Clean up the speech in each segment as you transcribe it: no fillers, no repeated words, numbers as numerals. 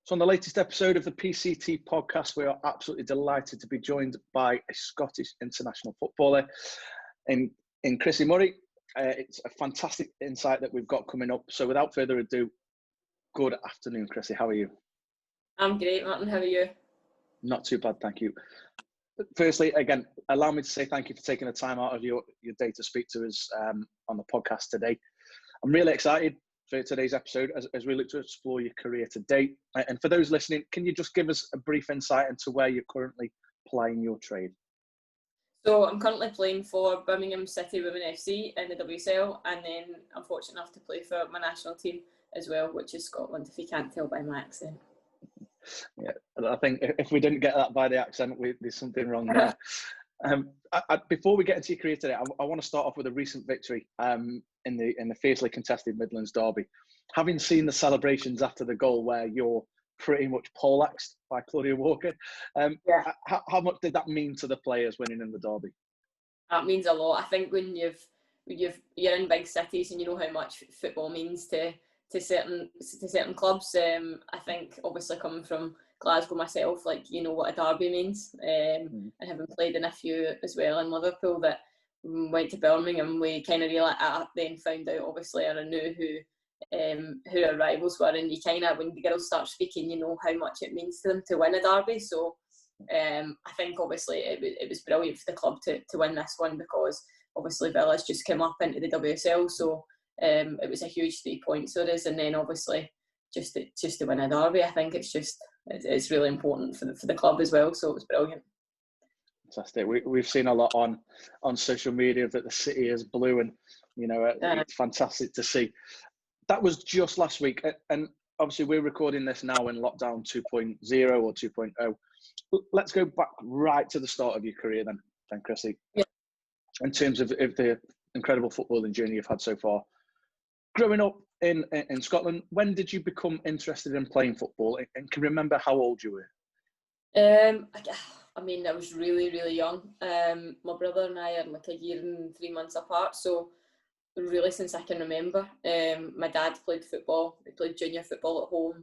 So on the latest episode of the PCT podcast, we are absolutely delighted to be joined by a Scottish international footballer in Christie Murray. It's a fantastic insight that we've got coming up. So without further ado, good afternoon, Christie. How are you? I'm great, Martin. How are you? Not too bad, thank you. Firstly, again, allow me to say thank you for taking the time out of your day to speak to us on the podcast today. I'm really excited for today's episode as we look to explore your career to date. And for those listening, can you just give us a brief insight into where you're currently playing your trade? So I'm currently playing for Birmingham City Women FC in the WSL, and then I'm fortunate enough to play for my national team as well, which is Scotland, if you can't tell by my accent. Yeah, I think if we didn't get that by the accent, there's something wrong there. Before we get into your career today, I want to start off with a recent victory in the fiercely contested Midlands Derby. Having seen the celebrations after the goal where you're pretty much poleaxed by Claudia Walker, how much did that mean to the players winning in the Derby? That means a lot. I think when you're in big cities and you know how much football means to certain clubs. I think obviously coming from Glasgow myself, like you know what a derby means, and having played in a few as well in Liverpool that went to Birmingham, we kind of then found out obviously or knew who our rivals were, and you kind of when the girls start speaking, you know how much it means to them to win a derby. So I think obviously it was brilliant for the club to win this one because obviously Villa's just come up into the WSL, so it was a huge 3 points for us, and then obviously just to win a derby, I think it's really important for the club as well. So it was brilliant. Fantastic. We've seen a lot on social media that the city is blue, and you know it's fantastic to see. That was just last week, and obviously we're recording this now in lockdown 2.0 or 2.0. Let's go back right to the start of your career then Christie. Yeah. In terms of the incredible footballing journey you've had so far. Growing up in Scotland, when did you become interested in playing football, and can you remember how old you were? I mean, I was really, really young. My brother and I are like a year and 3 months apart, so really since I can remember. My dad played football. He played junior football at home,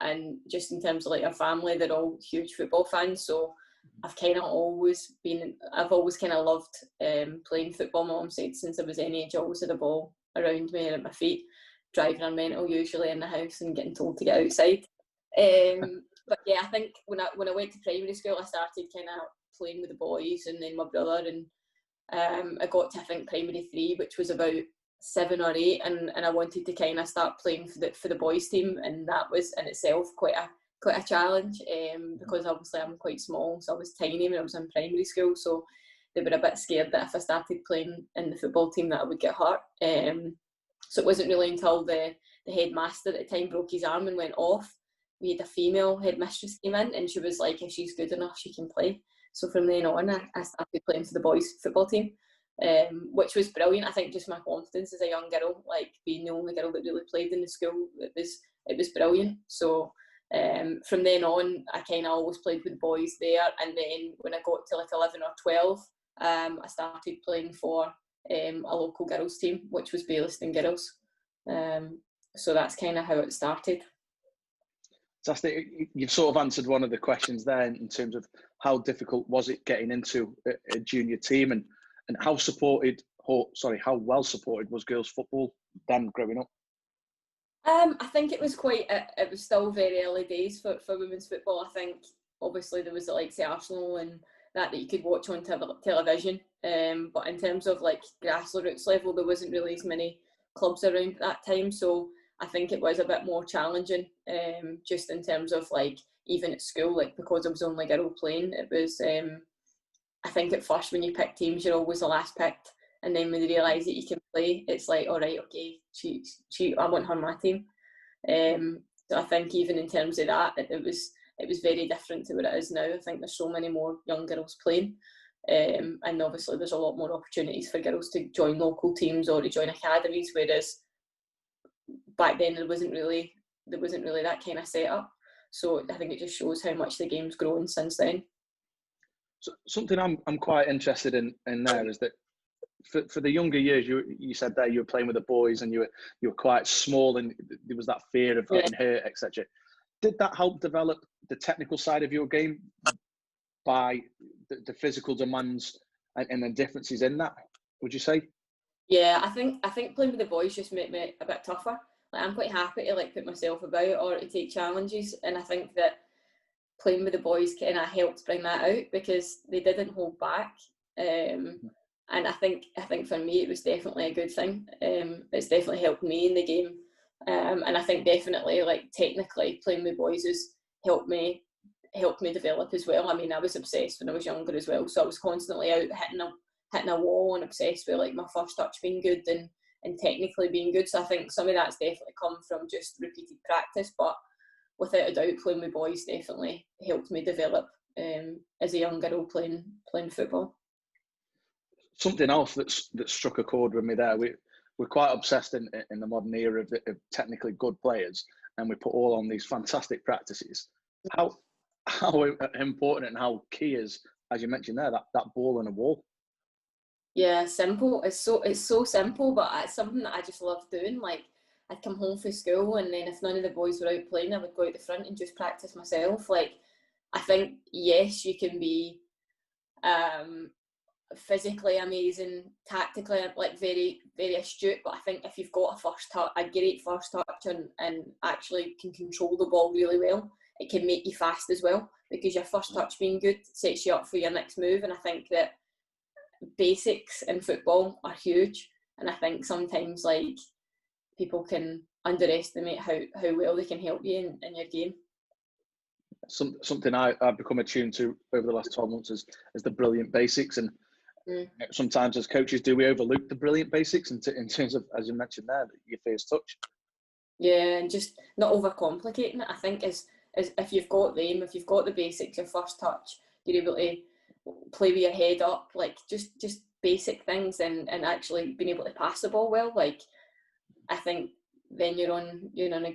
and just in terms of like our family, they're all huge football fans. So I've always kind of loved playing football. My mum said since I was any age, I always had a ball around me and at my feet, driving her mental usually in the house and getting told to get outside. But yeah, I think when I went to primary school, I started kind of playing with the boys and then my brother, and I got to I think primary 3, which was about 7 or 8, and I wanted to kind of start playing for the boys team, and that was in itself quite a challenge because obviously I'm quite small, so I was tiny when I was in primary school, so they were a bit scared that if I started playing in the football team that I would get hurt. So it wasn't really until the headmaster at the time broke his arm and went off. We had a female headmistress came in, and she was like, if she's good enough, she can play. So from then on, I started playing for the boys football team, which was brilliant. I think just my confidence as a young girl, like being the only girl that really played in the school, it was brilliant. So from then on, I kind of always played with the boys there, and then when I got to like 11 or 12, I started playing for a local girls team, which was Baillieston Girls. So that's kind of how it started. Fantastic. You've sort of answered one of the questions there in terms of how difficult was it getting into a junior team, and how well supported was girls football then growing up? I think it was it was still very early days for women's football. I think obviously there was the likes of Arsenal and that you could watch on television, but in terms of like grassroots level, there wasn't really as many clubs around at that time, so I think it was a bit more challenging, just in terms of like even at school, like because I was the only girl playing, it was I think at first when you pick teams you're always the last picked, and then when they realise that you can play, it's like, all right, okay, she I want her on my team. So I think even in terms of that, it was very different to what it is now. I think there's so many more young girls playing, and obviously there's a lot more opportunities for girls to join local teams or to join academies, whereas back then there wasn't really that kind of setup. So I think it just shows how much the game's grown since then. So something I'm quite interested in there is that for the younger years, you said there you were playing with the boys and you were quite small and there was that fear of getting hurt, etc. did that help develop the technical side of your game by the physical demands and the differences in that, would you say? Yeah, I think playing with the boys just made me a bit tougher. Like, I'm quite happy to like put myself about or to take challenges, and I think that playing with the boys kind of helped bring that out because they didn't hold back. And I think for me it was definitely a good thing. It's definitely helped me in the game, and I think definitely like technically playing with boys has helped me develop as well. I mean, I was obsessed when I was younger as well, so I was constantly out hitting a wall and obsessed with like my first touch being good and technically being good. So I think some of that's definitely come from just repeated practice, but without a doubt, playing with boys definitely helped me develop as a young girl playing football. Something else that struck a chord with me there. We're quite obsessed in the modern era of technically good players, and we put all on these fantastic practices. How important and how key is, as you mentioned there, that ball and a wall? Yeah, simple. It's so simple, but it's something that I just love doing. Like, I'd come home from school, and then if none of the boys were out playing, I would go out the front and just practice myself. Like, I think, yes, you can be physically amazing, tactically like very, very astute, but I think if you've got a great first touch and actually can control the ball really well, it can make you fast as well, because your first touch being good sets you up for your next move. And I think that basics in football are huge, and I think sometimes like people can underestimate how well they can help you in your game. Something I've become attuned to over the last 12 months is the brilliant basics, and sometimes as coaches we overlook the brilliant basics in terms of, as you mentioned there, your first touch. Yeah, and just not overcomplicating it. I think is if you've got the basics, your first touch, you're able to play with your head up, like just basic things, and actually being able to pass the ball well. Like, I think then you're in a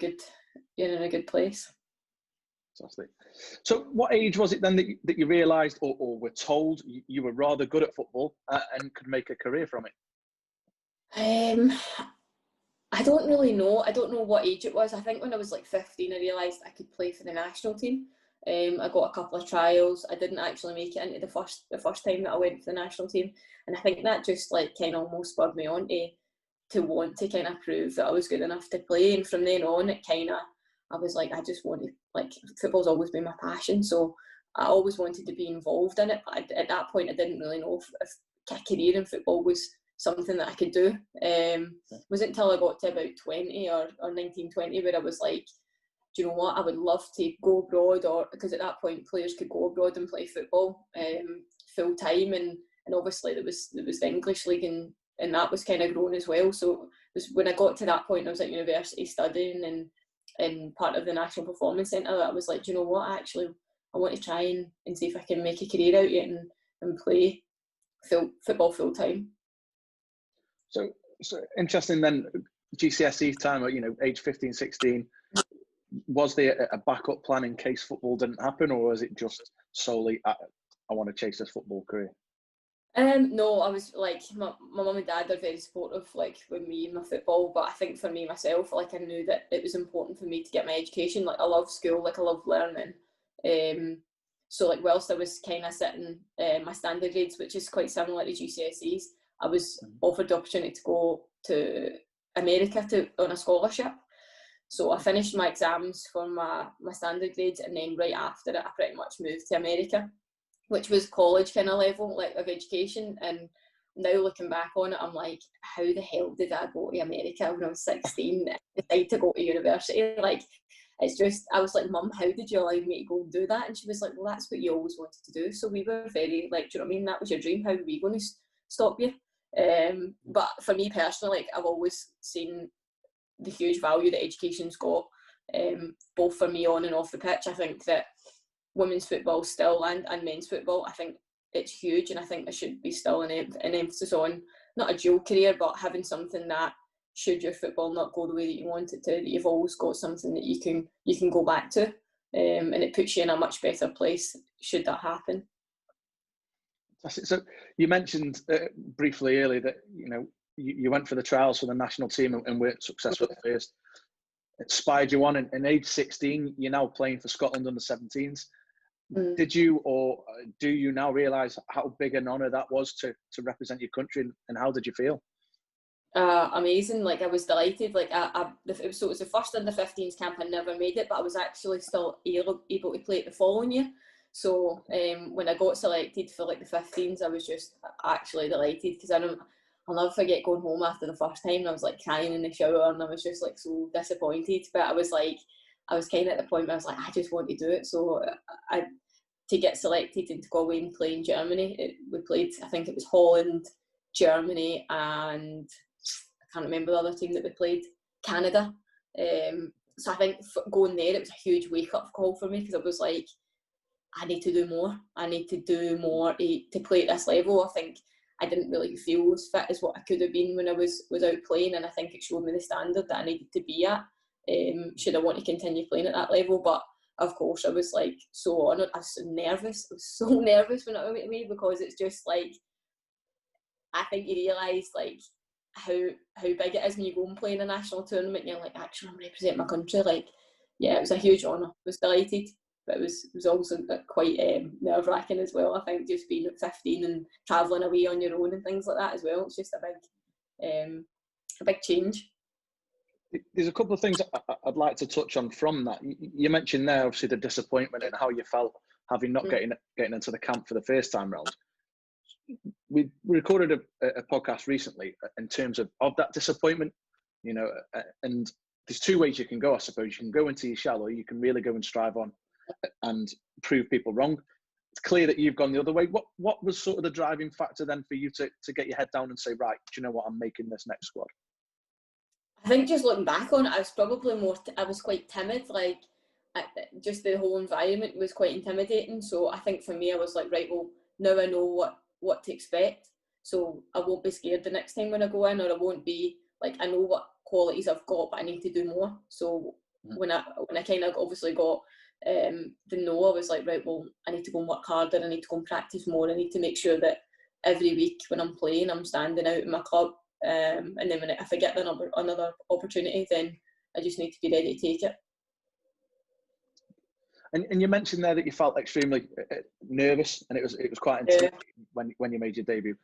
good place. Fantastic. So what age was it then that you realised or were told you were rather good at football and could make a career from it? I don't really know. I don't know what age it was. I think when I was like 15, I realised I could play for the national team. I got a couple of trials. I didn't actually make it into the first time that I went for the national team, and I think that just like kind of almost spurred me on to want to kind of prove that I was good enough to play. And from then on, I was like, I just want to, like, football's always been my passion, so I always wanted to be involved in it. But at that point, I didn't really know if a career in football was something that I could do. It wasn't until I got to about 20 or 19, 20 where I was like, do you know what, I would love to go abroad, or because at that point players could go abroad and play football full time, and obviously there was the English league, and that was kind of growing as well. So it was when I got to that point, I was at university studying and part of the National Performance Centre, that I was like, do you know what, actually I want to try and see if I can make a career out of it and play football full time. So interesting then, GCSE time, age 15, 16, was there a backup plan in case football didn't happen, or was it just solely, I want to chase this football career? No, I was like, my mum and dad are very supportive, like, with me and my football, but I think for me myself, like, I knew that it was important for me to get my education. Like, I love school, like, I love learning. So like, whilst I was kind of sitting my standard grades, which is quite similar to GCSEs, I was offered the opportunity to go to America on a scholarship. So I finished my exams for my standard grades, and then right after it, I pretty much moved to America, which was college kind of level, like, of education. And now looking back on it, I'm like, how the hell did I go to America when I was 16 and decide to go to university? Like, it's just, I was like, Mum, how did you allow me to go and do that? And she was like, well, that's what you always wanted to do. So we were very, like, do you know what I mean? That was your dream. How are we going to stop you? But for me personally, like, I've always seen the huge value that education's got, both for me on and off the pitch. I think that women's football still, and men's football, I think it's huge, and I think there should be still an emphasis on not a dual career, but having something that, should your football not go the way that you want it to, that you've always got something that you can go back to, and it puts you in a much better place should that happen. So you mentioned briefly earlier that you went for the trials for the national team and weren't successful at first. inspired you on, and age 16, you're now playing for Scotland under 17s. Did you, or do you now realise how big an honour that was to represent your country, and how did you feel? Amazing. Like, I was delighted. Like, it was the first under 15s camp. I never made it, but I was actually still able to play it the following year. So when I got selected for like the 15s, I was just actually delighted, because I'll never forget going home after the first time, and I was like crying in the shower, and I was just like so disappointed. But I was kind of at the point where I was like, I just want to do it. So to get selected and to go away and play in Germany, we played, I think it was Holland, Germany, and I can't remember the other team that we played, Canada. So I think going there, it was a huge wake-up call for me, because I was like, I need to do more. I need to do more to play at this level. I think I didn't really feel as fit as what I could have been when I was out playing, and I think it showed me the standard that I needed to be at, should I want to continue playing at that level. But of course, I was like so honoured. I was so nervous. I was so nervous when it went away, because it's just like, I think you realise like how big it is when you go and play in a national tournament, and you're like, actually, I'm representing my country. Like, yeah, it was a huge honour. I was delighted, but it was also quite nerve-wracking as well. I think just being at 15 and travelling away on your own and things like that as well. It's just a big change. There's a couple of things I'd like to touch on from that. You mentioned there, obviously, the disappointment and how you felt having not getting into the camp for the first time round. We recorded a podcast recently in terms of that disappointment, you know, and there's two ways you can go, I suppose. You can go into your shell, or you can really go and strive on and prove people wrong. It's clear that you've gone the other way. What was sort of the driving factor then for you to get your head down and say, right, do you know what, I'm making this next squad? I think just looking back on it, I was probably I was quite timid. Like, just the whole environment was quite intimidating. So I think for me, I was like, right, well, now I know what to expect. So I won't be scared the next time when I go in, or I won't be like, I know what qualities I've got, but I need to do more. So when I kind of obviously got the no, I was like, right, well, I need to go and work harder. I need to go and practice more. I need to make sure that every week when I'm playing, I'm standing out in my club. And then if I get another opportunity, then I just need to be ready to take it. And you mentioned there that you felt extremely nervous, and it was quite intimidating when you made your debut.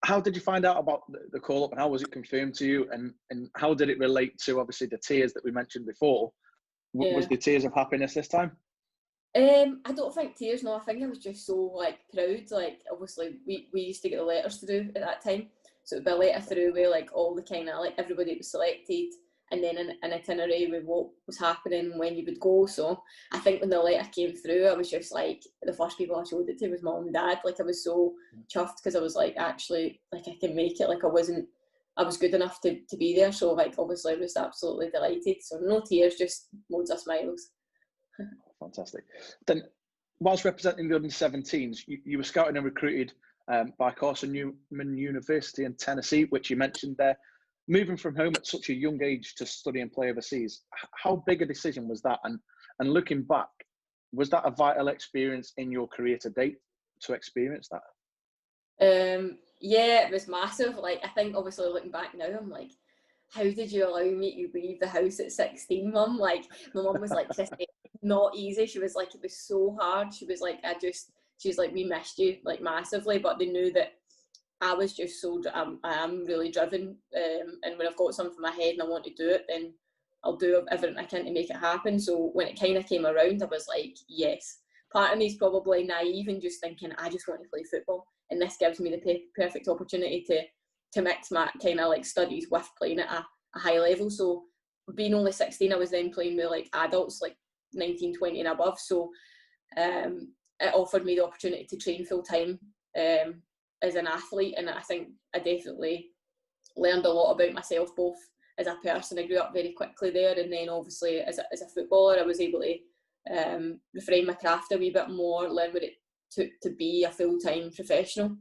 How did you find out about the call up, and how was it confirmed to you, and how did it relate to obviously the tears that we mentioned before? Was the tears of happiness this time? I don't think tears. No, I think I was just so like proud. Like, obviously we used to get the letters through at that time, so it would be a letter through with like all the kind of like everybody that was selected, and then an itinerary with what was happening, when you would go. So I think when the letter came through, I was just like, the first people I showed it to was mum and dad. Like, I was so chuffed, because I was like, actually, like, I can make it. Like, I was good enough to be there. So like, obviously I was absolutely delighted. So no tears, just loads of smiles. Fantastic. Then, whilst representing the under-17s, you were scouted and recruited by Carson Newman University in Tennessee, which you mentioned there. Moving from home at such a young age to study and play overseas, how big a decision was that? And looking back, was that a vital experience in your career to date, to experience that? Yeah, it was massive. Like, I think obviously looking back now, I'm like, how did you allow me to leave the house at 16, mum? Like, my mum was like, Christy, not easy. She was like, it was so hard. She was like, she's like, we missed you like massively, but they knew that I was just so, I am really driven, and when I've got something in my head and I want to do it, then I'll do everything I can to make it happen. So when it kind of came around, I was like, yes. Part of me is probably naive and just thinking, I just want to play football, and this gives me the perfect opportunity to mix my kind of like studies with playing at a high level. So being only 16, I was then playing with like adults, like 19, 20 and above. So it offered me the opportunity to train full time as an athlete, and I think I definitely learned a lot about myself, both as a person. I grew up very quickly there, and then obviously as a footballer, I was able to refine my craft a wee bit more, learn what it took to be a full-time professional,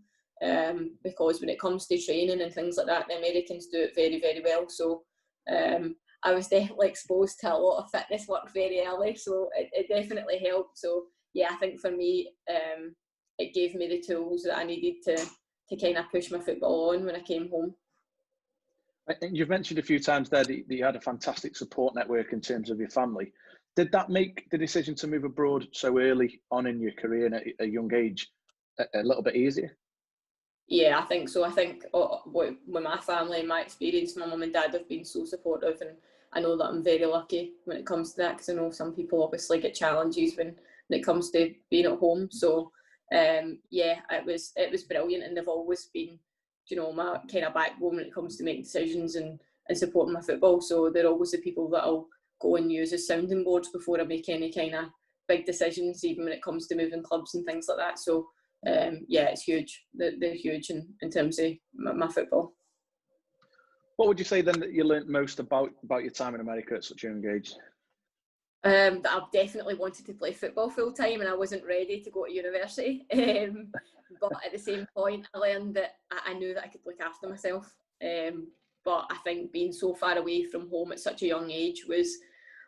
because when it comes to training and things like that, the Americans do it very, very well. So I was definitely exposed to a lot of fitness work very early, so it definitely helped. So yeah, I think for me, it gave me the tools that I needed to kind of push my football on when I came home. And you've mentioned a few times there that you had a fantastic support network in terms of your family. Did that make the decision to move abroad so early on in your career and at a young age a little bit easier? Yeah, I think so. I think with my family and my experience, my mum and dad have been so supportive, and I know that I'm very lucky when it comes to that, because I know some people obviously get challenges when it comes to being at home. So yeah, it was brilliant, and they've always been, you know, my kind of backbone when it comes to making decisions and supporting my football. So they're always the people that I'll go and use as sounding boards before I make any kind of big decisions, even when it comes to moving clubs and things like that. So yeah, it's huge. They're huge in terms of my football. What would you say then that you learnt most about your time in America at such a young age? That I've definitely wanted to play football full time, and I wasn't ready to go to university. But at the same point, I learned that I knew that I could look after myself. But I think being so far away from home at such a young age was,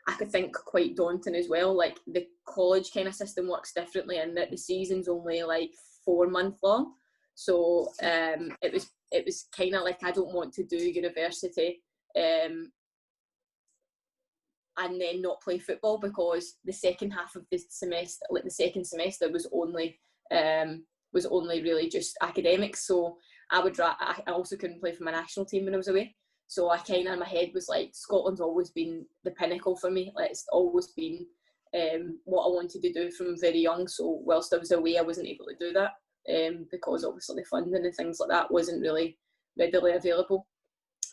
I could think, quite daunting as well. Like, the college kind of system works differently, and that the season's only like 4 months long. So it was kind of like, I don't want to do university and then not play football, because the second half of the semester, like the second semester, was only really just academics. So I also couldn't play for my national team when I was away. So I kind of, in my head, was like, Scotland's always been the pinnacle for me. Like, it's always been what I wanted to do from very young. So whilst I was away, I wasn't able to do that because obviously the funding and things like that wasn't really readily available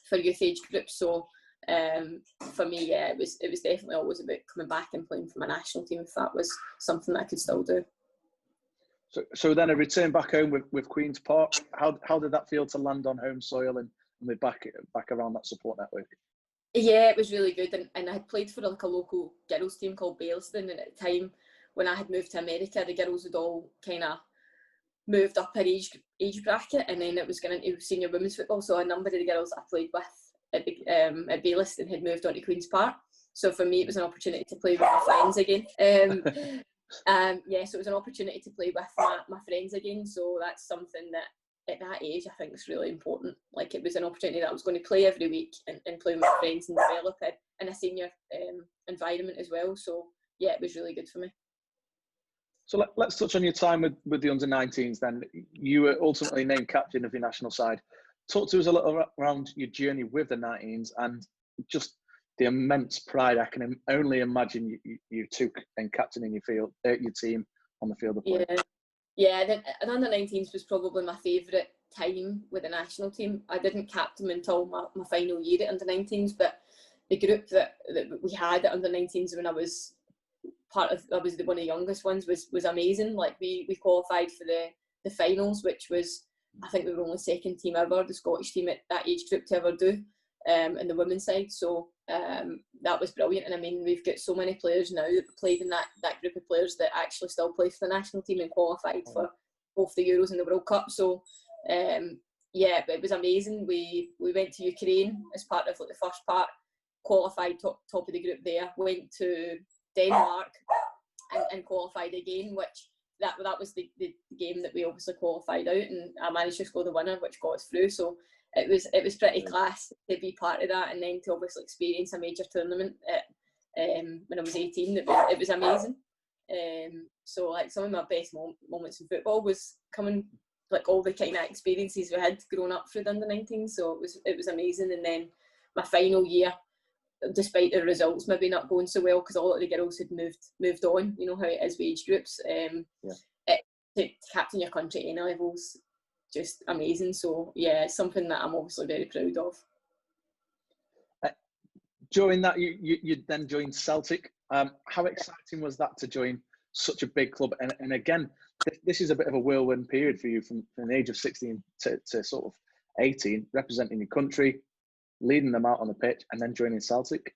for youth age groups. So for me, yeah, it was definitely always about coming back and playing for my national team, if that was something that I could still do. So then a return back home with Queen's Park. How did that feel to land on home soil and be back around that support network? Yeah, it was really good, and I had played for like a local girls team called Bailston, and at the time when I had moved to America, the girls had all kind of moved up her age bracket, and then it was going into senior women's football. So a number of the girls I played with at Bailston had moved on to Queen's Park. So for me, it was an opportunity to play with my friends again. Yeah, so it was an opportunity to play with my friends again. So that's something that at that age I think is really important. Like, it was an opportunity that I was going to play every week and play with my friends and develop it in a senior environment as well. So yeah, it was really good for me. So let's touch on your time with the under-19s then. You were ultimately named captain of your national side. Talk to us a little around your journey with the 19s and just the immense pride I can only imagine you took in captaining your team on the field of play. Yeah, the under-19s was probably my favourite time with the national team. I didn't captain until my final year at under-19s, but the group that we had at under-19s when I was one of the youngest ones was amazing. Like, we qualified for the finals, which was, I think we were only second team ever, the Scottish team at that age group to ever do, in the women's side. So that was brilliant. And I mean, we've got so many players now that played in that group of players that actually still play for the national team and qualified for both the Euros and the World Cup. So yeah, it was amazing. We went to Ukraine as part of like the first part, qualified top of the group there, went to Denmark and qualified again, which that was the game that we obviously qualified out, and I managed to score the winner, which got us through. So it was pretty class to be part of that, and then to obviously experience a major tournament when I was 18. It was amazing. So like, some of my best moments in football was coming, like, all the kind of experiences we had growing up through the under-19. So it was amazing. And then my final year, despite the results maybe not going so well, because a lot of the girls had moved on, you know how it is with age groups, to captain your country at any levels, just amazing. So yeah, it's something that I'm obviously very proud of. During that, you then joined Celtic. How exciting was that to join such a big club? And again, this is a bit of a whirlwind period for you from the age of 16 to sort of 18, representing your country, leading them out on the pitch, and then joining Celtic.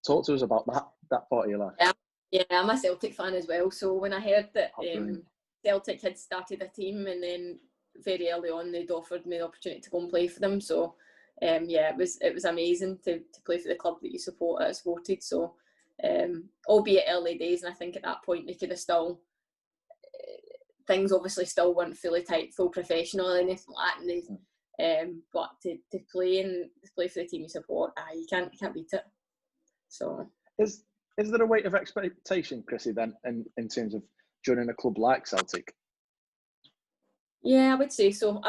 Talk to us about that part of your life. Yeah, I'm a Celtic fan as well. So when I heard that Celtic had started a team, and then very early on they'd offered me the opportunity to go and play for them. So yeah, it was amazing to play for the club that you supported. So albeit early days, and I think at that point they could have still, things obviously still weren't fully tight, full professional or anything like that, and But to play for the team you support, you can't beat it. So is there a weight of expectation, Chrissy, then in terms of joining a club like Celtic? Yeah, I would say so.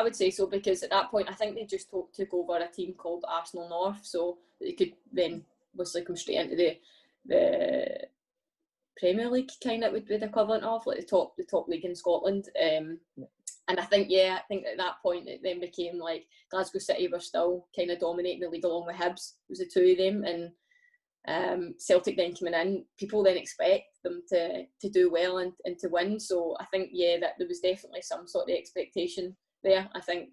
Because at that point, I think they just took over a team called Arsenal North, so they could then obviously come straight into the Premier League, kind of would be the equivalent of like the top league in Scotland. And I think at that point it then became like Glasgow City were still kind of dominating the league along with Hibs. It was the two of them, and Celtic then coming in, people then expect them to do well and to win. So I think that there was definitely some sort of expectation there. I think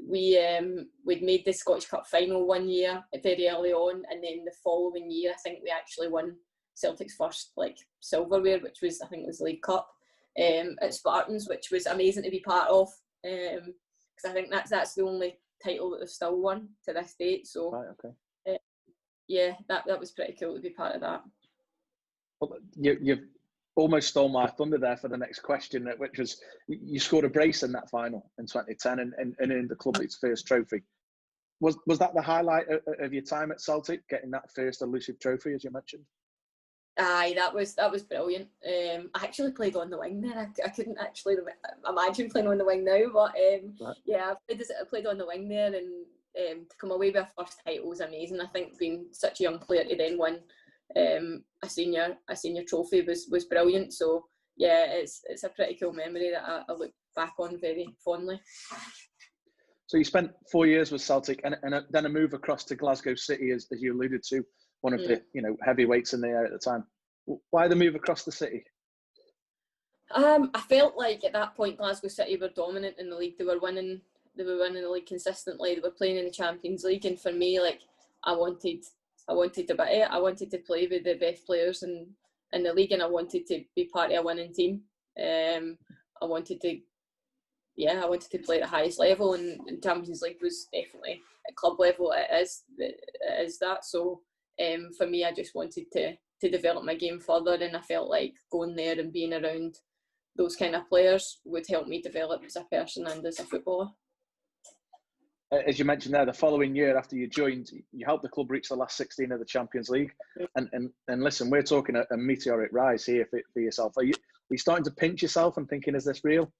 we'd made the Scottish Cup final one year very early on, and then the following year I think we actually won Celtic's first like silverware, which was, I think it was the League Cup at Spartans, which was amazing to be part of, because I think that's the only title that they've still won to this date. So right, okay. That was pretty cool to be part of that. Well, you've almost stole my thunder there for the next question, which was you scored a brace in that final in 2010 and earned the club its first trophy. Was that the highlight of your time at Celtic, getting that first elusive trophy, as you mentioned? Aye, that was brilliant. I actually played on the wing there. I couldn't actually imagine playing on the wing now, but right. Yeah, I played on the wing there, and to come away with a first title was amazing. I think being such a young player to then win a senior trophy was brilliant. So yeah, it's a pretty cool memory that I look back on very fondly. So you spent 4 years with Celtic and then a move across to Glasgow City, as you alluded to, one of the heavyweights in the air at the time. Why the move across the city? I felt like at that point Glasgow City were dominant in the league. They were winning the league consistently. They were playing in the Champions League, and for me, like I wanted to be it. I wanted to play with the best players in the league, and I wanted to be part of a winning team. I wanted to play at the highest level, and Champions League was definitely at club level. It is that. So for me, I just wanted to develop my game further, and I felt like going there and being around those kind of players would help me develop as a person and as a footballer. As you mentioned there, the following year after you joined, you helped the club reach the last 16 of the Champions League. And listen, we're talking a meteoric rise here for yourself. Are you starting to pinch yourself and thinking, is this real?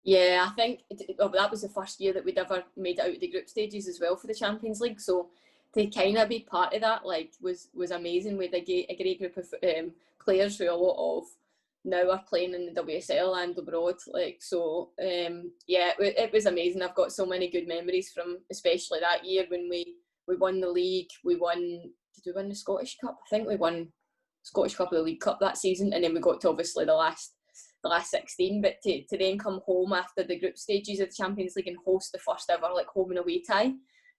Yeah, I think that was the first year that we'd ever made it out of the group stages as well for the Champions League. So to kind of be part of that, like, was amazing. We had a great group of players who a lot of now are playing in the WSL and abroad. Like, so it was amazing. I've got so many good memories from especially that year when we won the league. Did we win the Scottish Cup? I think we won Scottish Cup or the League Cup that season, and then we got to obviously the last 16. But to then come home after the group stages of the Champions League and host the first ever like home and away tie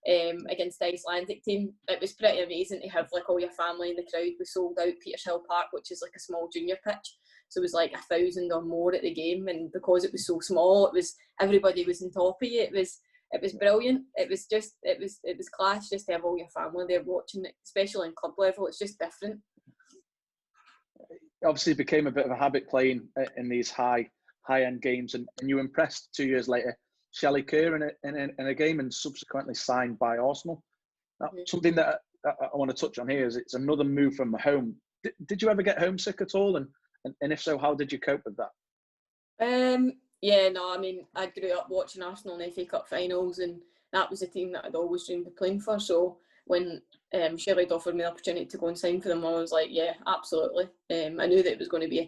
against the Icelandic team, it was pretty amazing to have like all your family in the crowd. We sold out Petershill Park, which is like a small junior pitch, so it was like 1,000 or more at the game, and because it was so small, everybody was on top of you. It was brilliant. It was class just to have all your family there watching it, especially in club level. It's just different. Obviously, it became a bit of a habit playing in these high-end games, and you impressed 2 years later Shelley Kerr in a game and subsequently signed by Arsenal. Now, something that I want to touch on here is it's another move from home. Did you ever get homesick at all? And if so, how did you cope with that? Yeah, no, I mean, I grew up watching Arsenal in the FA Cup finals, and that was a team that I'd always dreamed of playing for. So when Shelley offered me the opportunity to go and sign for them, I was like, yeah, absolutely. I knew that it was going to be a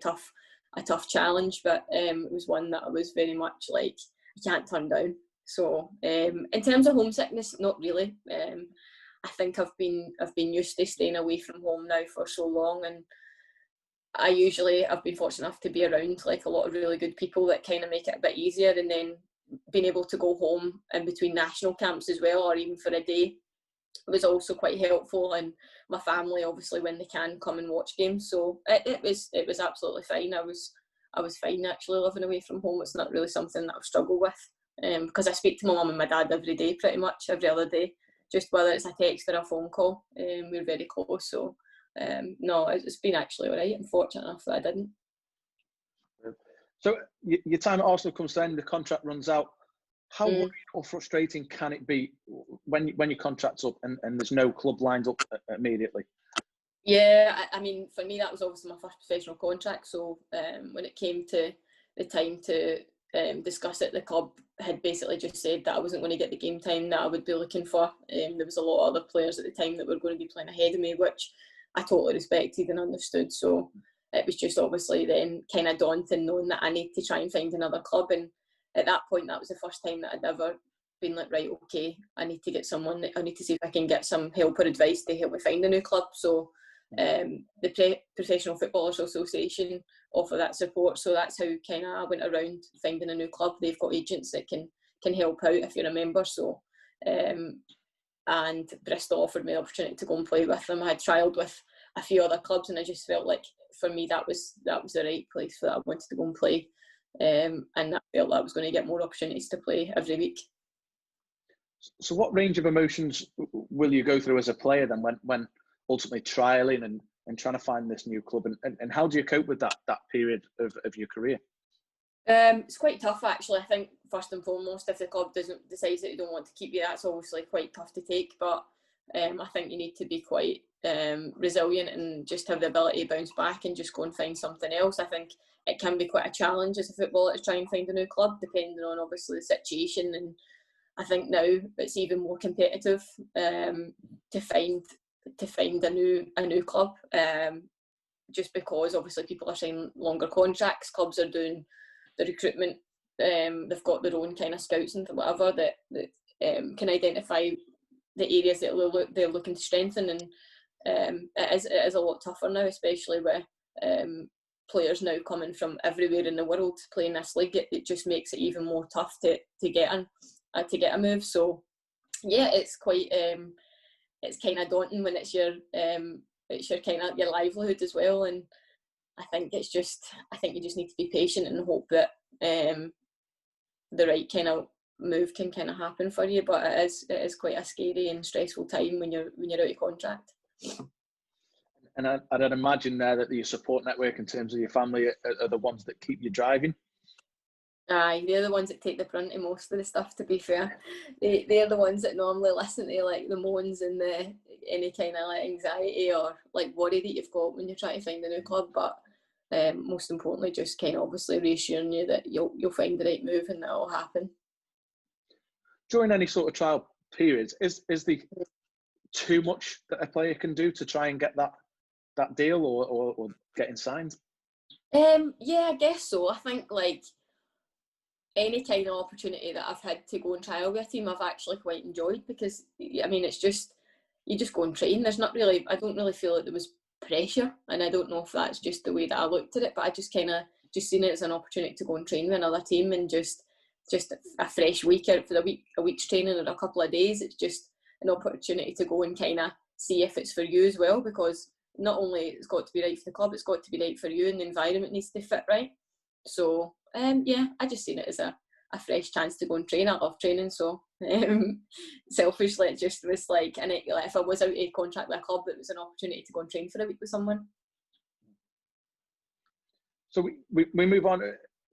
tough challenge, but it was one that I was very much like, I can't turn down. So in terms of homesickness, not really. I think I've been used to staying away from home now for so long, and I've been fortunate enough to be around like a lot of really good people that kind of make it a bit easier, and then being able to go home in between national camps as well, or even for a day, was also quite helpful. And my family, obviously, when they can, come and watch games. So it was absolutely fine. I was fine actually living away from home. It's not really something that I've struggled with, because I speak to my mum and my dad every day, pretty much every other day, just whether it's a text or a phone call. We're very close, so no, it's been actually all right. I'm fortunate enough that I didn't. So your time at Arsenal comes to an end, the contract runs out. How worried or frustrating can it be when your contract's up and there's no club lined up immediately? Yeah, I mean, for me, that was obviously my first professional contract. So when it came to the time to discuss it, the club had basically just said that I wasn't going to get the game time that I would be looking for. There was a lot of other players at the time that were going to be playing ahead of me, which I totally respected and understood. So it was just obviously then kind of daunting knowing that I need to try and find another club. And at that point, that was the first time that I'd ever been like, right, okay, I need to get someone, I need to see if I can get some help or advice to help me find a new club. So the Professional Footballers Association offer that support, so that's how kind of I went around finding a new club. They've got agents that can help out if you're a member. So and Bristol offered me the opportunity to go and play with them. I had trialled with a few other clubs, and I just felt like for me that was the right place for that. I wanted to go and play, and I felt that I was going to get more opportunities to play every week. So what range of emotions will you go through as a player then when ultimately trialling and trying to find this new club, and how do you cope with that period of your career? It's quite tough actually. I think first and foremost, if the club decides that they don't want to keep you, that's obviously quite tough to take, but I think you need to be quite resilient and just have the ability to bounce back and just go and find something else. I think it can be quite a challenge as a footballer to try and find a new club, depending on obviously the situation, and I think now it's even more competitive to find a new club, just because obviously people are signing longer contracts, clubs are doing the recruitment, they've got their own kind of scouts and whatever that can identify the areas that they're looking to strengthen, and it is a lot tougher now, especially with players now coming from everywhere in the world playing this league. It just makes it even more tough to get a move. So yeah, it's quite it's kind of daunting when it's your kind of your livelihood as well, and I think you just need to be patient and hope that the right kind of move can kind of happen for you. But it is quite a scary and stressful time when you're out of contract. And I'd imagine there that your support network in terms of your family are the ones that keep you driving. Aye, they're the ones that take the brunt of most of the stuff, to be fair. They're the ones that normally listen to like the moans and any kind of like anxiety or like worry that you've got when you're trying to find a new club, but most importantly just kind of obviously reassuring you that you'll find the right move and that'll happen. During any sort of trial periods, is the too much that a player can do to try and get that deal or getting signed? Yeah, I guess so. I think like any kind of opportunity that I've had to go and trial with a team, I've actually quite enjoyed, because I mean it's just you just go and train. There's not really, I don't really feel like there was pressure, and I don't know if that's just the way that I looked at it, but I just kind of just seen it as an opportunity to go and train with another team and just a fresh week out for a week's training or a couple of days. It's just an opportunity to go and kind of see if it's for you as well, because not only it's got to be right for the club, it's got to be right for you, and the environment needs to fit right. So yeah, I just seen it as a fresh chance to go and train. I love training, so selfishly it just was like, and if I was out of contract with a club, it was an opportunity to go and train for a week with someone. So we move on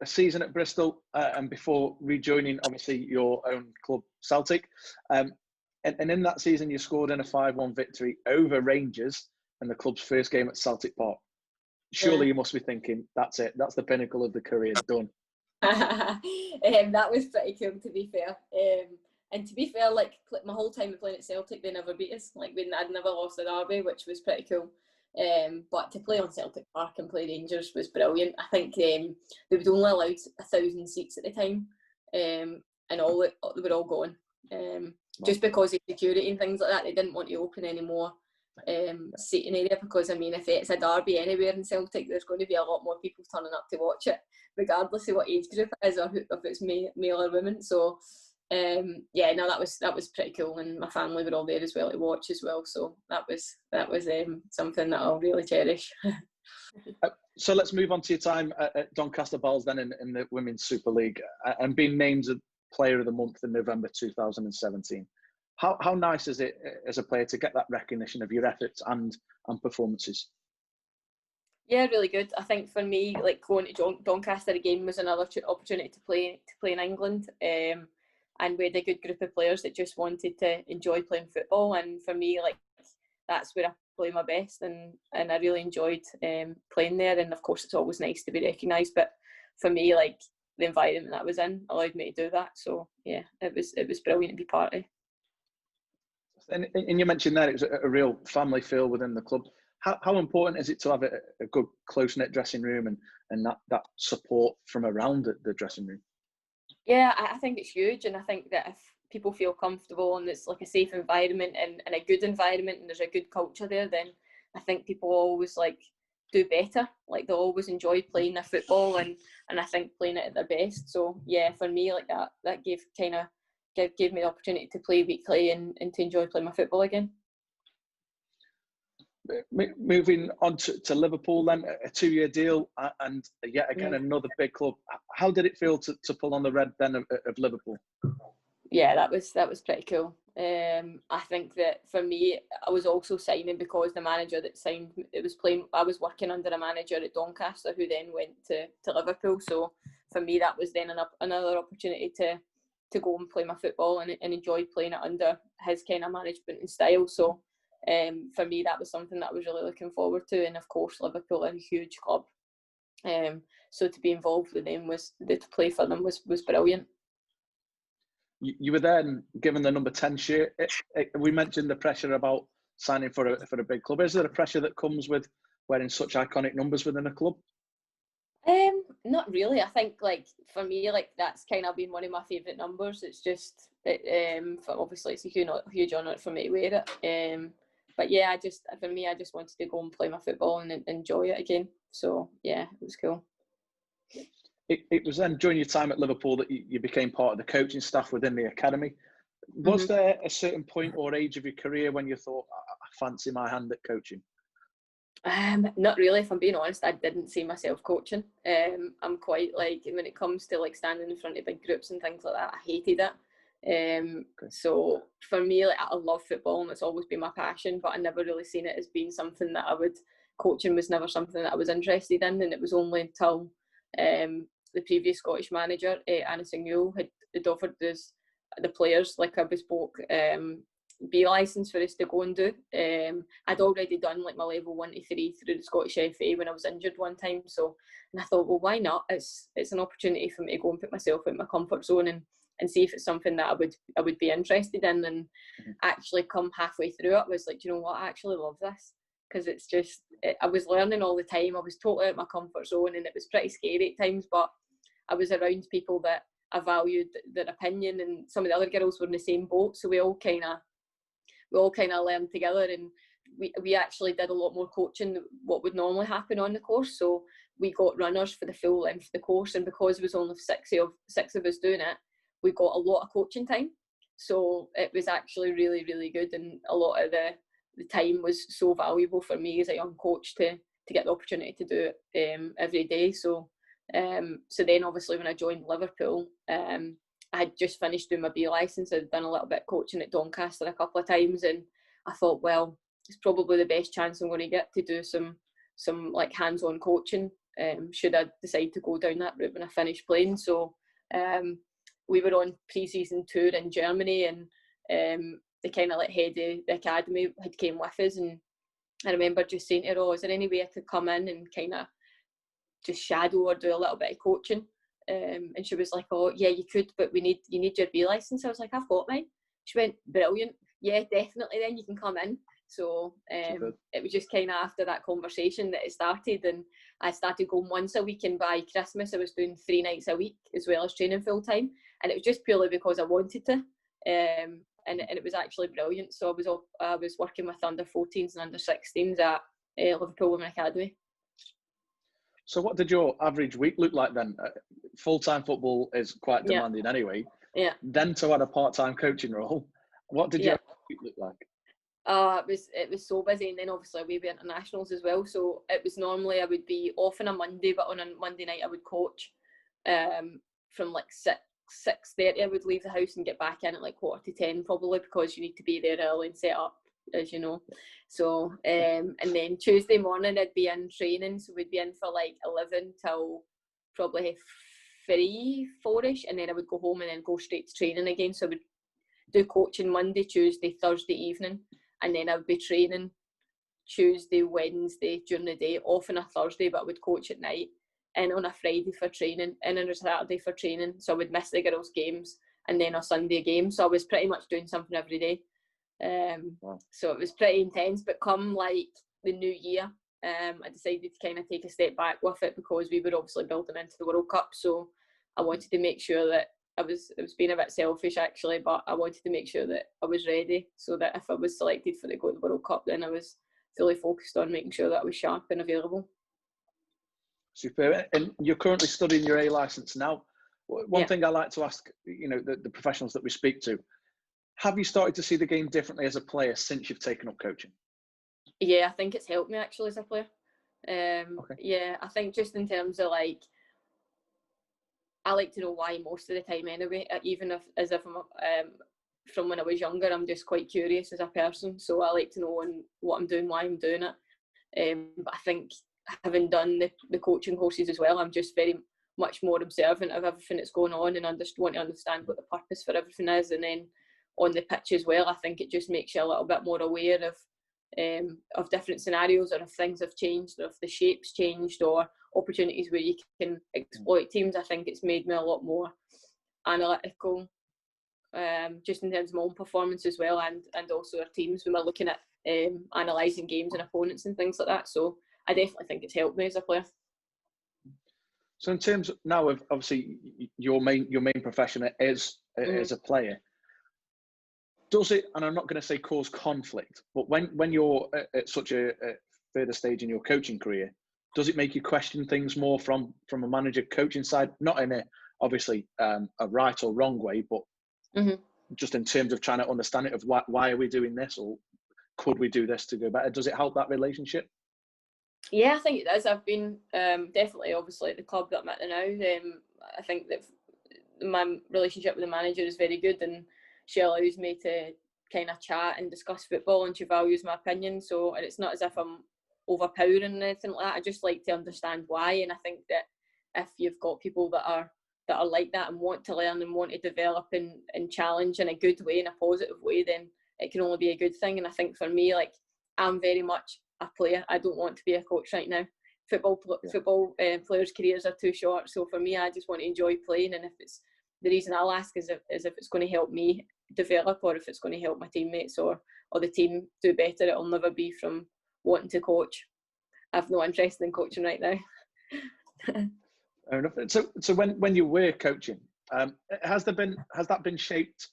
a season at Bristol, and before rejoining obviously your own club Celtic, and in that season you scored in a 5-1 victory over Rangers in the club's first game at Celtic Park. Surely you must be thinking, that's it, that's the pinnacle of the career, done. That was pretty cool, to be fair. And to be fair, like my whole time playing at Celtic, they never beat us. Like I'd never lost a derby, which was pretty cool. But to play on Celtic Park and play Rangers was brilliant. I think they would only allowed 1,000 seats at the time, and they were all gone. Just because of security and things like that, they didn't want to open any more seating area, because I mean if it's a derby anywhere in Celtic, there's going to be a lot more people turning up to watch it, regardless of what age group it is or if it's male or women. So yeah, no, that was pretty cool, and my family were all there as well to watch as well. So that was something that I'll really cherish. So let's move on to your time at Doncaster Balls then in the Women's Super League, and being named as Player of the Month in November 2017. How nice is it as a player to get that recognition of your efforts and performances? Yeah, really good. I think for me, like going to Doncaster again was another opportunity to play in England. and we had a good group of players that just wanted to enjoy playing football. And for me, like, that's where I play my best, and I really enjoyed playing there. And of course, it's always nice to be recognised, but for me, like, the environment that I was in allowed me to do that. So yeah, it was brilliant to be part of. And you mentioned that it was a real family feel within the club. How important is it to have a good close-knit dressing room and that support from around the dressing room? Yeah, I think it's huge, and I think that if people feel comfortable and it's like a safe environment and a good environment and there's a good culture there, then I think people always like do better. Like, they'll always enjoy playing their football and I think playing it at their best. So yeah, for me, like, that gave me the opportunity to play weekly and to enjoy playing my football again. Moving on to Liverpool then, a 2-year deal, and yet again another big club. How did it feel to pull on the red then of Liverpool? Yeah, that was pretty cool. I think that for me, I was also signing because the manager that signed, I was working under a manager at Doncaster who then went to Liverpool. So for me, that was then another opportunity to go and play my football and enjoy playing it under his kind of management and style. So for me, that was something that I was really looking forward to. And of course, Liverpool are a huge club. So to be involved with them to play for them was brilliant. You were then given the number 10 shirt. We mentioned the pressure about signing for a big club. Is there a pressure that comes with wearing such iconic numbers within a club? Not really. I think, like, for me, like, that's kind of been one of my favourite numbers. It's just obviously it's a huge honour for me to wear it. But yeah, I just wanted to go and play my football and enjoy it again. So yeah, it was cool. It was then during your time at Liverpool that you became part of the coaching staff within the academy. Was there a certain point or age of your career when you thought, I fancy my hand at coaching? Not really, if I'm being honest. I didn't see myself coaching. I'm quite, like, when it comes to, like, standing in front of big groups and things like that, I hated it. So for me, like, I love football and it's always been my passion, but I never really seen it as being something that coaching was never something that I was interested in. And it was only until the previous Scottish manager, Anna Signoul, had offered us, the players, like a bespoke B licence for us to go and do. I'd already done, like, my level 1 to 3 through the Scottish FA when I was injured one time. So, and I thought, well, why not? It's an opportunity for me to go and put myself in my comfort zone and see if it's something that I would be interested in. And actually, come halfway through it, I was like, do you know what? I actually love this, because it's just, I was learning all the time. I was totally out of my comfort zone, and it was pretty scary at times, but I was around people that I valued their opinion, and some of the other girls were in the same boat. So we all kind of learned together, and we actually did a lot more coaching than what would normally happen on the course. So we got runners for the full length of the course, and because there was only six of us doing it, we got a lot of coaching time. So it was actually really, really good, and a lot of the time was so valuable for me as a young coach to get the opportunity to do it every day. So then obviously when I joined Liverpool, I had just finished doing my B licence. I'd done a little bit of coaching at Doncaster a couple of times, and I thought, well, it's probably the best chance I'm going to get to do some like hands-on coaching, should I decide to go down that route when I finish playing. So we were on pre-season tour in Germany, and the kind of like head of the academy had came with us, and I remember just saying to her, oh, is there any way I could come in and kind of just shadow or do a little bit of coaching? And she was like, oh yeah, you could, but you need your B licence. I was like, I've got mine. She went, brilliant, yeah, definitely, then you can come in. So it was just kind of after that conversation that it started, and I started going once a week, and by Christmas I was doing 3 nights a week as well as training full time, and it was just purely because I wanted to, and it was actually brilliant. So I was working with under 14s and under 16s at Liverpool Women Academy. So what did your average week look like then? Full-time football is quite demanding anyway. Yeah. Then to add a part-time coaching role, what did your week look like? It was so busy, and then obviously we were internationals as well. So it was normally I would be off on a Monday, but on a Monday night I would coach from like 6:30. I would leave the house and get back in at like 9:45 probably, because you need to be there early and set up, as you know. So and then Tuesday morning I'd be in training, so we'd be in for like 11 till probably 3, 4ish, and then I would go home and then go straight to training again. So I would do coaching Monday, Tuesday, Thursday evening, and then I would be training Tuesday, Wednesday during the day, off on a Thursday, but I would coach at night, and on a Friday for training, and on a Saturday for training. So I would miss the girls' games, and then a Sunday game. So I was pretty much doing something every day. Wow. So it was pretty intense. But come like the new year, I decided to kind of take a step back with it, because we were obviously building into the World Cup. So I wanted to make sure that it was being a bit selfish actually, but I wanted to make sure that I was ready, so that if I was selected for the go to the World Cup, then I was fully focused on making sure that I was sharp and available. Super. And you're currently studying your A licence now. One thing I like to ask, the professionals that we speak to, have you started to see the game differently as a player since you've taken up coaching? Yeah, I think it's helped me actually as a player. Okay. Yeah, I think just in terms of I like to know why most of the time anyway, even if I'm from when I was younger, I'm just quite curious as a person, so I like to know what I'm doing, why I'm doing it. But I think having done the coaching courses as well, I'm just very much more observant of everything that's going on, and want to understand what the purpose for everything is. And then on the pitch as well, I think it just makes you a little bit more aware of different scenarios, or if things have changed, or if the shape's changed, or opportunities where you can exploit teams. I think it's made me a lot more analytical, just in terms of my own performance as well, and also our teams when we're looking at analysing games and opponents and things like that. So I definitely think it's helped me as a player. So in terms now of obviously your main profession is as a player, does it, and I'm not going to say cause conflict, but when you're at such a further stage in your coaching career, does it make you question things more from a manager coaching side? Not in obviously a right or wrong way, but just in terms of trying to understand it, of why are we doing this, or could we do this to go better? Does it help that relationship? Yeah, I think it does. I've been definitely, obviously, at the club that I'm at now. I think that my relationship with the manager is very good, and she allows me to kind of chat and discuss football, and she values my opinion. So, and it's not as if I'm overpowering or anything like that. I just like to understand why, and I think that if you've got people that are like that and want to learn and want to develop and challenge in a good way, in a positive way, then it can only be a good thing. And I think for me, I'm very much a player. I don't want to be a coach right now. Football players' careers are too short. So for me, I just want to enjoy playing. And if it's the reason I'll ask is if it's going to help me develop, or if it's going to help my teammates or the team do better, it'll never be from wanting to coach. I have no interest in coaching right now. Fair enough. So when you were coaching, has that been shaped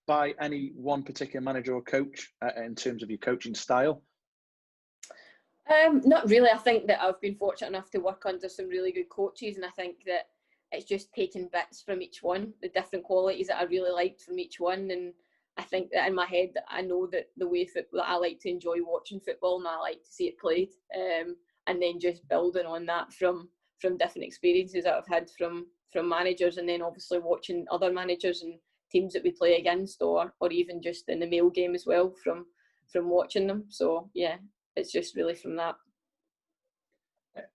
by any one particular manager or coach in terms of your coaching style? Not really. I think that I've been fortunate enough to work under some really good coaches, and I think that it's just taking bits from each one, the different qualities that I really liked from each one. And I think that in my head, I know that the way that I like to enjoy watching football, and I like to see it played, and then just building on that from different experiences that I've had from managers, and then obviously watching other managers and teams that we play against, or even just in the male game as well, from watching them. So yeah, it's just really from that.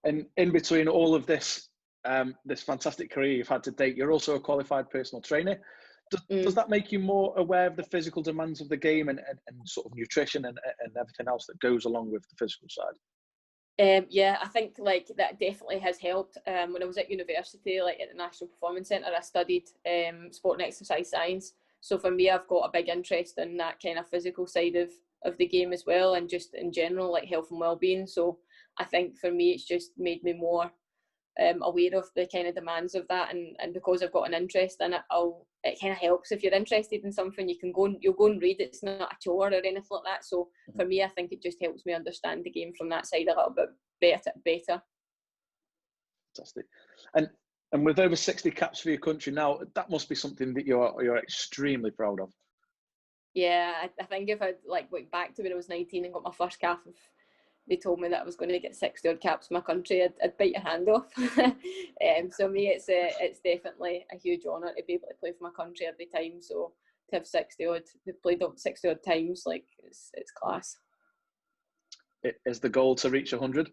And in between all of this, this fantastic career you've had to date, you're also a qualified personal trainer. Does that make you more aware of the physical demands of the game and sort of nutrition and everything else that goes along with the physical side? Yeah, I think that definitely has helped. When I was at university, at the National Performance Centre, I studied sport and exercise science. So for me, I've got a big interest in that kind of physical side of the game as well, and just in general, health and well-being. So I think for me, it's just made me more aware of the kind of demands of that, and because I've got an interest in it, it kind of helps. If you're interested in something, you'll go and read it. It's not a chore or anything like that. So for me, I think it just helps me understand the game from that side a little bit better. Fantastic. And with over 60 caps for your country now, that must be something that you're extremely proud of. Yeah, I think if I went back to when I was 19 and got my first cap, if they told me that I was going to get 60 odd caps for my country, I'd bite your hand off. So me, it's definitely a huge honour to be able to play for my country every time. So to have 60 odd, we've played up 60 odd times, it's class. Is the goal to reach 100?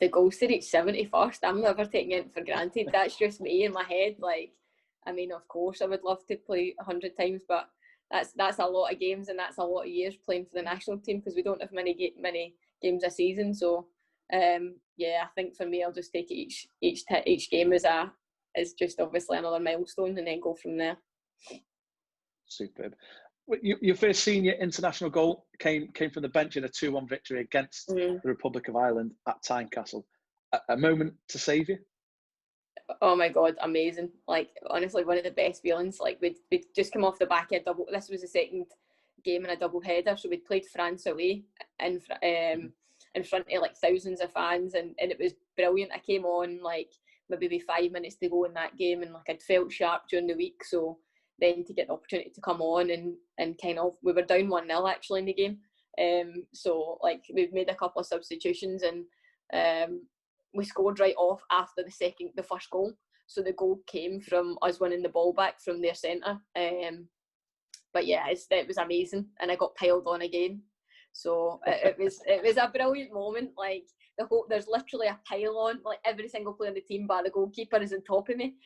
the goals to reach 71st, I'm never taking it for granted. That's just me in my head. Like, I mean, of course, I would love to play 100 times, but that's a lot of games, and that's a lot of years playing for the national team, because we don't have many games a season. So, yeah, I think for me, I'll just take it each game as just obviously another milestone, and then go from there. Superb. Your first senior international goal came from the bench in a 2-1 victory against the Republic of Ireland at Tynecastle. A moment to save you? Oh my God, amazing. Like, honestly, one of the best feelings. Like, we'd just come off the back of a double. This was the second game in a double header. So we'd played France away in front of like thousands of fans, and it was brilliant. I came on like maybe 5 minutes to go in that game, and like I'd felt sharp during the week. So then to get the opportunity to come on and kind of, we were down 1-0 actually in the game. So like we've made a couple of substitutions, and we scored right off after the first goal. So the goal came from us winning the ball back from their centre. But yeah, it was amazing, and I got piled on again. So it was a brilliant moment. Like there's literally a pile on, like every single player in the team, bar the goalkeeper is on top of me.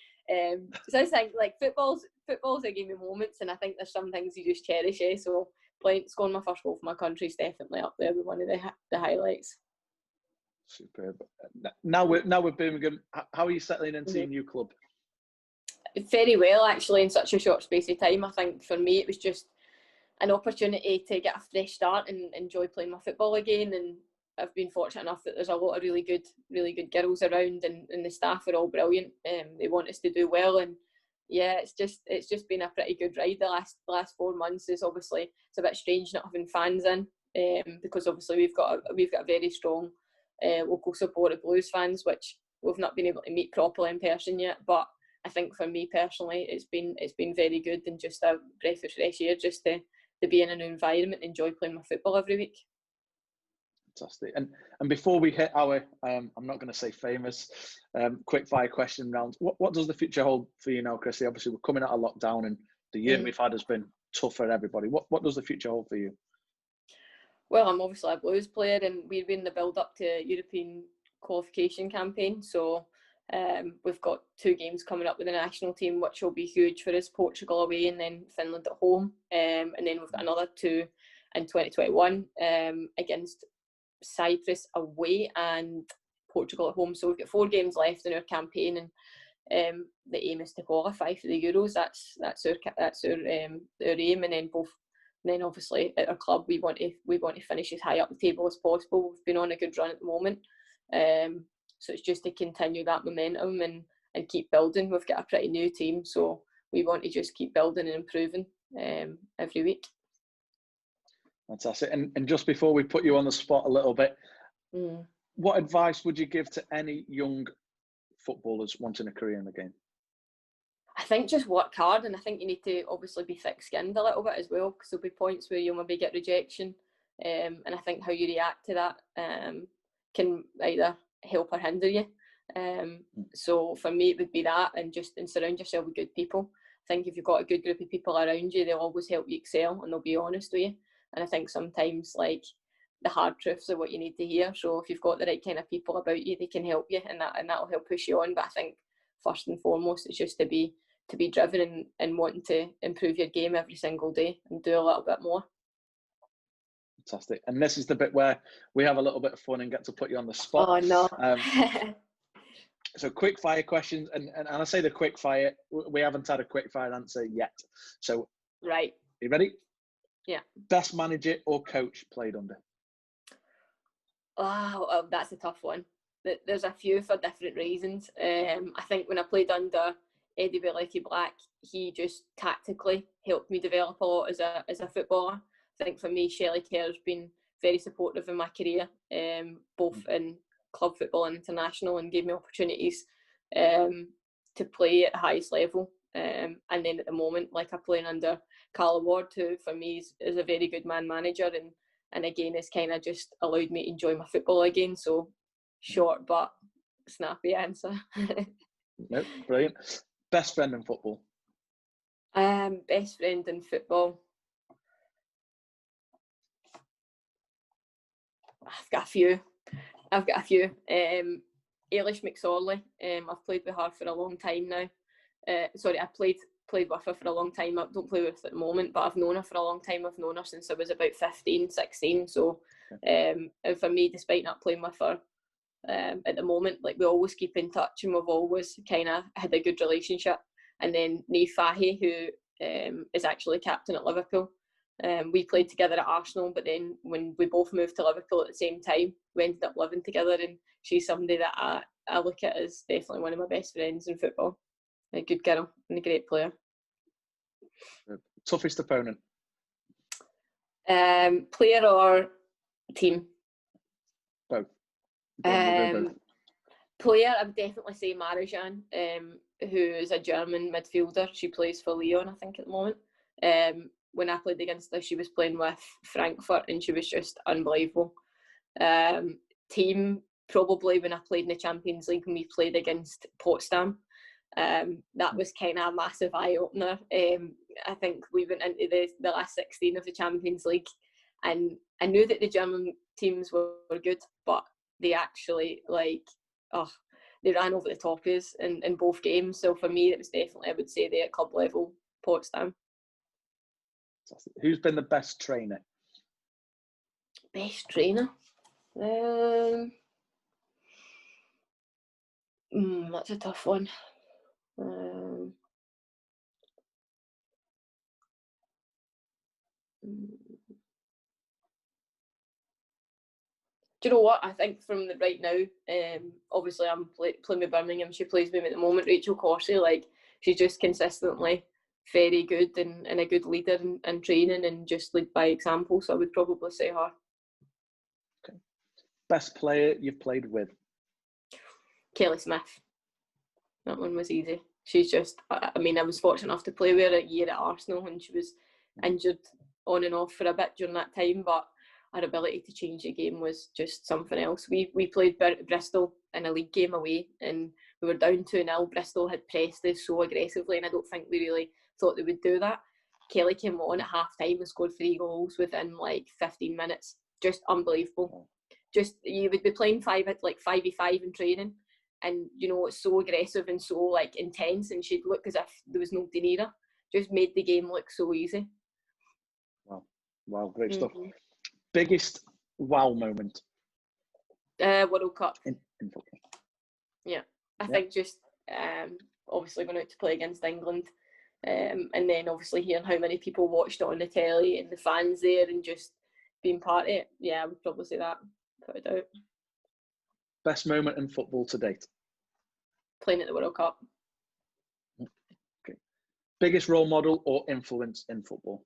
So I think like football's a game of moments, and I think there's some things you just cherish. So scoring my first goal for my country is definitely up there with one of the highlights. Superb. Now with Birmingham, how are you settling into your new club? Very well, actually, in such a short space of time. I think for me it was just an opportunity to get a fresh start and enjoy playing my football again. And I've been fortunate enough that there's a lot of really good girls around, and the staff are all brilliant. They want us to do well, and yeah, it's just been a pretty good ride. The last 4 months is obviously, it's a bit strange not having fans in, because obviously we've got a very strong local support of Blues fans, which we've not been able to meet properly in person yet. But I think for me personally, it's been very good, and just a breath of fresh air just to be in a new environment, enjoy playing my football every week. Fantastic. And before we hit our, I'm not going to say famous, quickfire question rounds, what does the future hold for you now, Christy? Obviously, we're coming out of lockdown, and the year we've had has been tough for everybody. What does the future hold for you? Well, I'm obviously a Blues player, and we're in the build-up to European qualification campaign. So we've got 2 games coming up with the national team, which will be huge for us. Portugal away, and then Finland at home. And then we've got another 2 in 2021 against Cyprus away and Portugal at home. So we've got 4 games left in our campaign, and the aim is to qualify for the Euros. That's our aim. And then obviously at our club we want to finish as high up the table as possible. We've been on a good run at the moment, so it's just to continue that momentum and keep building. We've got a pretty new team, so we want to just keep building and improving every week. Fantastic. And just before we put you on the spot a little bit, what advice would you give to any young footballers wanting a career in the game? I think just work hard, and I think you need to obviously be thick-skinned a little bit as well, because there'll be points where you'll maybe get rejection, and I think how you react to that can either help or hinder you. So for me it would be that, and surround yourself with good people. I think if you've got a good group of people around you, they'll always help you excel, and they'll be honest with you. And I think sometimes like the hard truths are what you need to hear. So if you've got the right kind of people about you, they can help you, and that'll help push you on. But I think first and foremost, it's just to be driven and wanting to improve your game every single day and do a little bit more. Fantastic. And this is the bit where we have a little bit of fun and get to put you on the spot. Oh no. So quick fire questions, and I say the quick fire, we haven't had a quick fire answer yet. So right. You ready? Yeah. Best manager or coach played under? Oh, that's a tough one. There's a few for different reasons. I think when I played under Eddie Black, he just tactically helped me develop a lot as a footballer. I think for me, Shelley Kerr's been very supportive in my career, both in club football and international, and gave me opportunities to play at the highest level. And then at the moment, like I'm playing under Carl Ward, who for me is a very good man manager, and again has kind of just allowed me to enjoy my football again. So short but snappy answer. Nope, brilliant. Best friend in football? Best friend in football. I've got a few. I've got a few. Eilish McSorley. I've played with her for a long time now. I played with her for a long time. I don't play with her at the moment, but I've known her for a long time. I've known her since I was about 15, 16. So and for me, despite not playing with her at the moment, like, we always keep in touch and we've always kind of had a good relationship. And then Niamh Fahey, who is actually captain at Liverpool. We played together at Arsenal, but then when we both moved to Liverpool at the same time, we ended up living together, and she's somebody that I look at as definitely one of my best friends in football. A good girl and a great player. Toughest opponent? Player or team? Both. Player, I would definitely say Marijan, who is a German midfielder. She plays for Lyon, I think, at the moment. When I played against her, she was playing with Frankfurt, and she was just unbelievable. Team, probably when I played in the Champions League when we played against Potsdam. That was kind of a massive eye-opener. I think we went into the last 16 of the Champions League, and I knew that the German teams were good, but they actually, they ran over the top of us in both games. So for me, it was definitely, I would say, at club level, Potsdam. Who's been the best trainer? Best trainer? That's a tough one. Do you know what? I think from the right now, obviously I'm playing with Birmingham. She plays with me at the moment. Rachel Corsie, she's just consistently very good and a good leader in training and just lead by example. So I would probably say her. Okay. Best player you've played with? Kelly Smith. That one was easy. She's just, I was fortunate enough to play with her a year at Arsenal when she was injured on and off for a bit during that time, but her ability to change the game was just something else. We played Bristol in a league game away, and we were down 2-0. Bristol had pressed us so aggressively, and I don't think we really thought they would do that. Kelly came on at half time and scored 3 goals within 15 minutes. Just unbelievable. Just, you would be playing 5v5 in training, and it's so aggressive and so intense, and she'd look as if there was nobody near her. Just made the game look so easy. Wow, great stuff. Biggest wow moment? World Cup. In football. Yeah, I think just obviously going out to play against England, and then obviously hearing how many people watched it on the telly and the fans there and just being part of it. Yeah, I would probably say that, without a doubt. Best moment in football to date? Playing at the World Cup. Okay. Biggest role model or influence in football?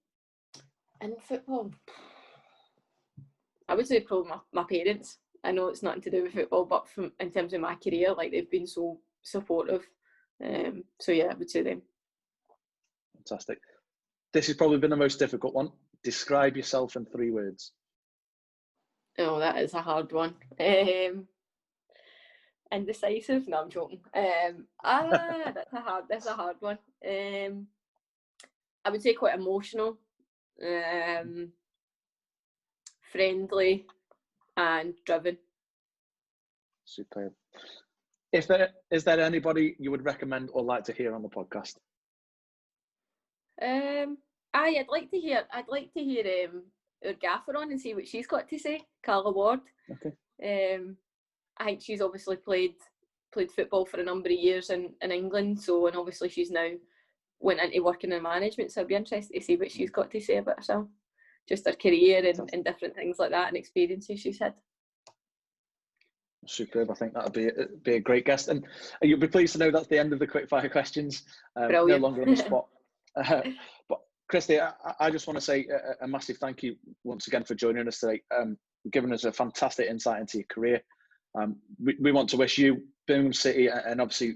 In football, I would say probably my parents. I know it's nothing to do with football, but in terms of my career, they've been so supportive. So yeah, I would say them. Fantastic. This has probably been the most difficult one. Describe yourself in 3 words. Oh, that is a hard one. Indecisive? No, I'm joking. That's a hard one. I would say quite emotional, friendly, and driven. Superb. Is there anybody you would recommend or like to hear on the podcast? I'd like to hear our gaffer on and see what she's got to say, Carla Ward. Okay. I think she's obviously played football for a number of years in England, and obviously she's now went into working in management, so I'd be interested to see what she's got to say about herself. Just her career and different things like that and experiences she's had. Superb. I think that would be a great guest. And you'll be pleased to know that's the end of the Quickfire Questions. No longer on the spot. But Christy, I just want to say a massive thank you once again for joining us today, giving us a fantastic insight into your career. We want to wish you, Birmingham City, and obviously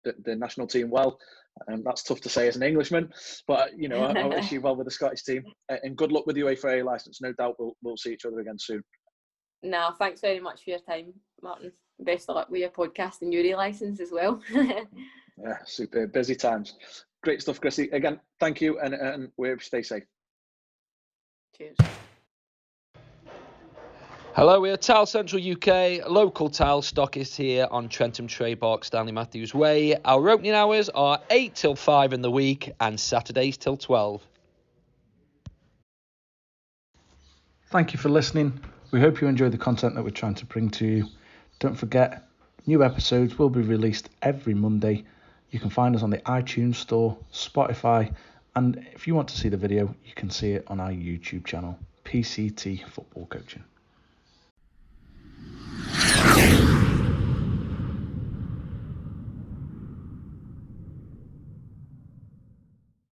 the national team well. That's tough to say as an Englishman, but I wish you well with the Scottish team, and good luck with your UAFA licence. No doubt we'll see each other again soon. No, thanks very much for your time, Martin. Best of luck with your podcast and URI licence as well. Yeah, super busy times. Great stuff, Christy. Again, thank you, and we stay safe. Cheers. Hello, we're Tile Central UK, local tile stockist here on Trentham Trade Park, Stanley Matthews Way. Our opening hours are 8 till 5 in the week and Saturdays till 12. Thank you for listening. We hope you enjoyed the content that we're trying to bring to you. Don't forget, new episodes will be released every Monday. You can find us on the iTunes Store, Spotify, and if you want to see the video, you can see it on our YouTube channel, PCT Football Coaching.